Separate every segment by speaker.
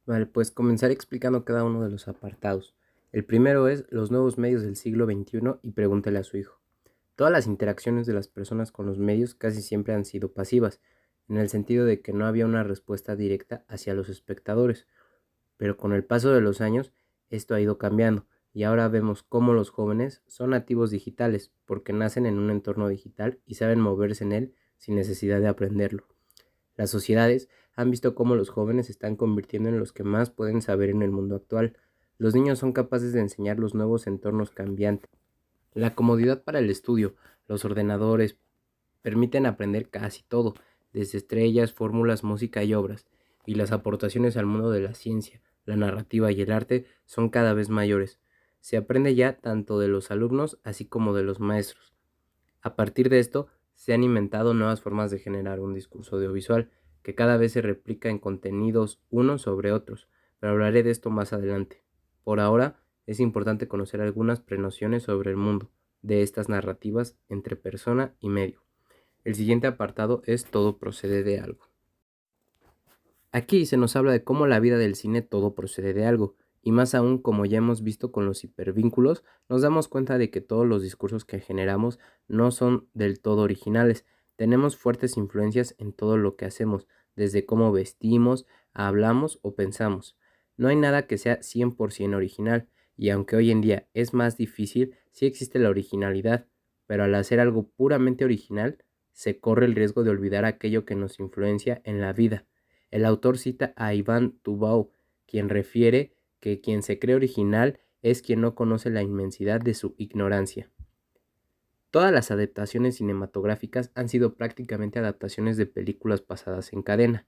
Speaker 1: Vale, pues comenzaré explicando cada uno de los apartados. El primero es los nuevos medios del siglo XXI y pregúntale a su hijo. Todas las interacciones de las personas con los medios casi siempre han sido pasivas, en el sentido de que no había una respuesta directa hacia los espectadores, pero con el paso de los años esto ha ido cambiando y ahora vemos cómo los jóvenes son nativos digitales porque nacen en un entorno digital y saben moverse en él sin necesidad de aprenderlo. Las sociedades han visto cómo los jóvenes se están convirtiendo en los que más pueden saber en el mundo actual. Los niños son capaces de enseñar los nuevos entornos cambiantes. La comodidad para el estudio, los ordenadores permiten aprender casi todo, desde estrellas, fórmulas, música y obras, y las aportaciones al mundo de la ciencia, la narrativa y el arte son cada vez mayores. Se aprende ya tanto de los alumnos así como de los maestros. A partir de esto, se han inventado nuevas formas de generar un discurso audiovisual que cada vez se replica en contenidos unos sobre otros, pero hablaré de esto más adelante. Por ahora, es importante conocer algunas prenociones sobre el mundo de estas narrativas entre persona y medio. El siguiente apartado es Todo procede de algo. Aquí se nos habla de cómo la vida del cine todo procede de algo, y más aún como ya hemos visto con los hipervínculos, nos damos cuenta de que todos los discursos que generamos no son del todo originales. Tenemos fuertes influencias en todo lo que hacemos, desde cómo vestimos, hablamos o pensamos. No hay nada que sea 100% original, y aunque hoy en día es más difícil, sí existe la originalidad, pero al hacer algo puramente original, se corre el riesgo de olvidar aquello que nos influencia en la vida. El autor cita a Iván Dubau, quien refiere que quien se cree original es quien no conoce la inmensidad de su ignorancia. Todas las adaptaciones cinematográficas han sido prácticamente adaptaciones de películas pasadas en cadena.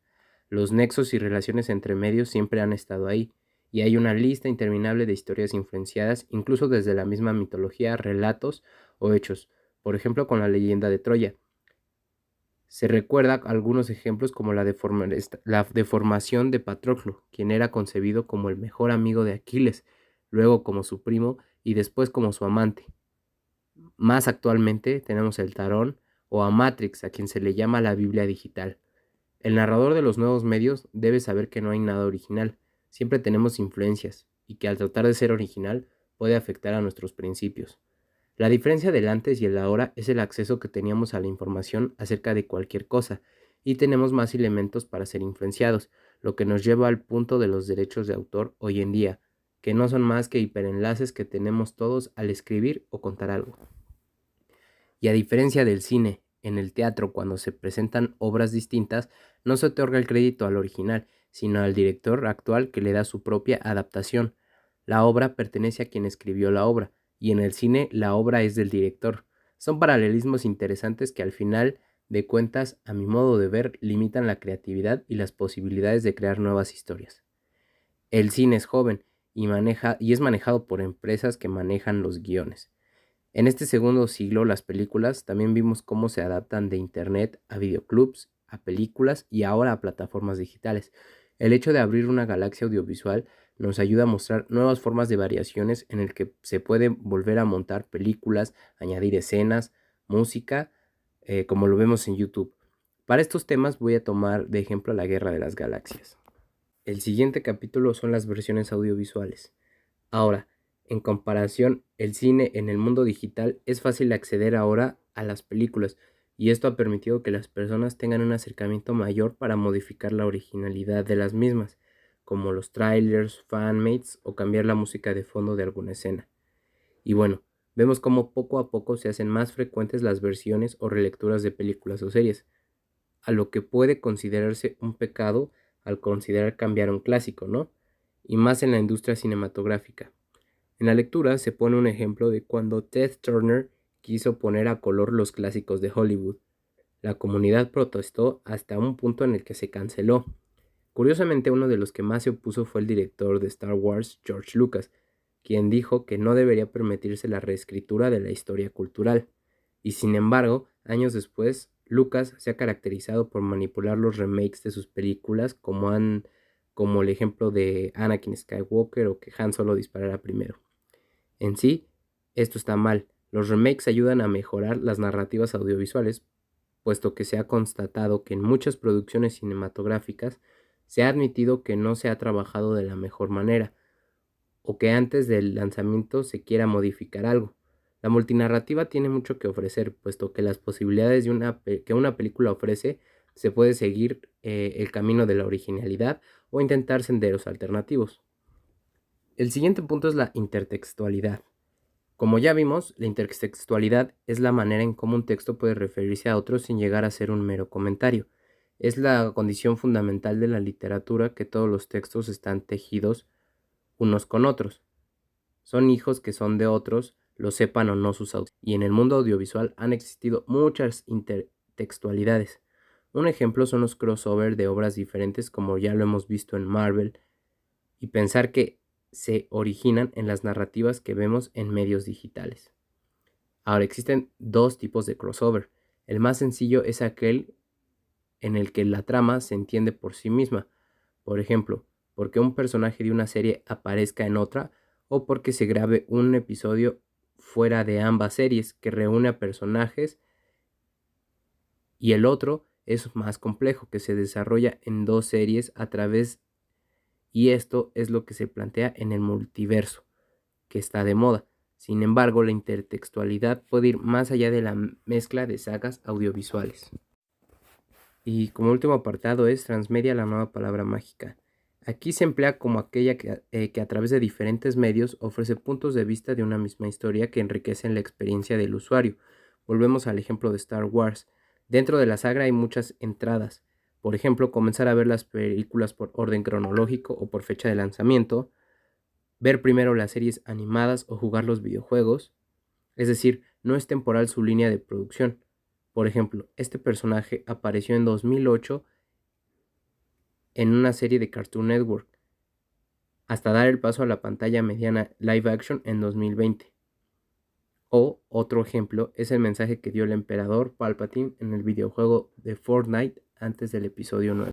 Speaker 1: Los nexos y relaciones entre medios siempre han estado ahí, y hay una lista interminable de historias influenciadas incluso desde la misma mitología, relatos o hechos, por ejemplo con la leyenda de Troya. Se recuerda algunos ejemplos como la deformación de Patroclo, quien era concebido como el mejor amigo de Aquiles, luego como su primo y después como su amante. Más actualmente tenemos el Tarón o a Matrix, a quien se le llama la Biblia digital. El narrador de los nuevos medios debe saber que no hay nada original, siempre tenemos influencias, y que al tratar de ser original puede afectar a nuestros principios. La diferencia del antes y el ahora es el acceso que teníamos a la información acerca de cualquier cosa, y tenemos más elementos para ser influenciados, lo que nos lleva al punto de los derechos de autor hoy en día, que no son más que hiperenlaces que tenemos todos al escribir o contar algo. Y a diferencia del cine, en el teatro cuando se presentan obras distintas, no se otorga el crédito al original, sino al director actual que le da su propia adaptación. La obra pertenece a quien escribió la obra, y en el cine la obra es del director. Son paralelismos interesantes que al final de cuentas, a mi modo de ver, limitan la creatividad y las posibilidades de crear nuevas historias. El cine es joven y es manejado por empresas que manejan los guiones. En este segundo siglo, las películas también vimos cómo se adaptan de internet a videoclubs, a películas y ahora a plataformas digitales. El hecho de abrir una galaxia audiovisual nos ayuda a mostrar nuevas formas de variaciones en el que se puede volver a montar películas, añadir escenas, música, como lo vemos en YouTube. Para estos temas voy a tomar de ejemplo la Guerra de las Galaxias. El siguiente capítulo son las versiones audiovisuales. Ahora, en comparación, el cine en el mundo digital es fácil acceder ahora a las películas y esto ha permitido que las personas tengan un acercamiento mayor para modificar la originalidad de las mismas, como los trailers, fanmates o cambiar la música de fondo de alguna escena. Y bueno, vemos cómo poco a poco se hacen más frecuentes las versiones o relecturas de películas o series, a lo que puede considerarse un pecado al considerar cambiar un clásico, ¿no? Y más en la industria cinematográfica. En la lectura se pone un ejemplo de cuando Ted Turner quiso poner a color los clásicos de Hollywood. La comunidad protestó hasta un punto en el que se canceló. Curiosamente, uno de los que más se opuso fue el director de Star Wars, George Lucas, quien dijo que no debería permitirse la reescritura de la historia cultural. Y sin embargo, años después, Lucas se ha caracterizado por manipular los remakes de sus películas como el ejemplo de Anakin Skywalker o que Han Solo disparara primero. En sí, esto está mal. Los remakes ayudan a mejorar las narrativas audiovisuales, puesto que se ha constatado que en muchas producciones cinematográficas Se ha admitido que no se ha trabajado de la mejor manera, o que antes del lanzamiento se quiera modificar algo. La multinarrativa tiene mucho que ofrecer, puesto que las posibilidades que una película ofrece se puede seguir el camino de la originalidad o intentar senderos alternativos. El siguiente punto es la intertextualidad. Como ya vimos, la intertextualidad es la manera en cómo un texto puede referirse a otro sin llegar a ser un mero comentario. Es la condición fundamental de la literatura que todos los textos están tejidos unos con otros. Son hijos que son de otros, lo sepan o no sus autores. Y en el mundo audiovisual han existido muchas intertextualidades. Un ejemplo son los crossover de obras diferentes, como ya lo hemos visto en Marvel, y pensar que se originan en las narrativas que vemos en medios digitales. Ahora, existen dos tipos de crossover. El más sencillo es aquel en el que la trama se entiende por sí misma. Por ejemplo, porque un personaje de una serie aparezca en otra o porque se grabe un episodio fuera de ambas series que reúne a personajes, y el otro es más complejo, que se desarrolla en dos series a través, y esto es lo que se plantea en el multiverso, que está de moda. Sin embargo, la intertextualidad puede ir más allá de la mezcla de sagas audiovisuales. Y como último apartado es transmedia, la nueva palabra mágica. Aquí se emplea como aquella que a través de diferentes medios ofrece puntos de vista de una misma historia que enriquecen la experiencia del usuario. Volvemos al ejemplo de Star Wars. Dentro de la saga hay muchas entradas. Por ejemplo, comenzar a ver las películas por orden cronológico o por fecha de lanzamiento, ver primero las series animadas o jugar los videojuegos. Es decir, no es temporal su línea de producción. Por ejemplo, este personaje apareció en 2008 en una serie de Cartoon Network, hasta dar el paso a la pantalla mediana live action en 2020. O otro ejemplo es el mensaje que dio el emperador Palpatine en el videojuego de Fortnite antes del episodio 9.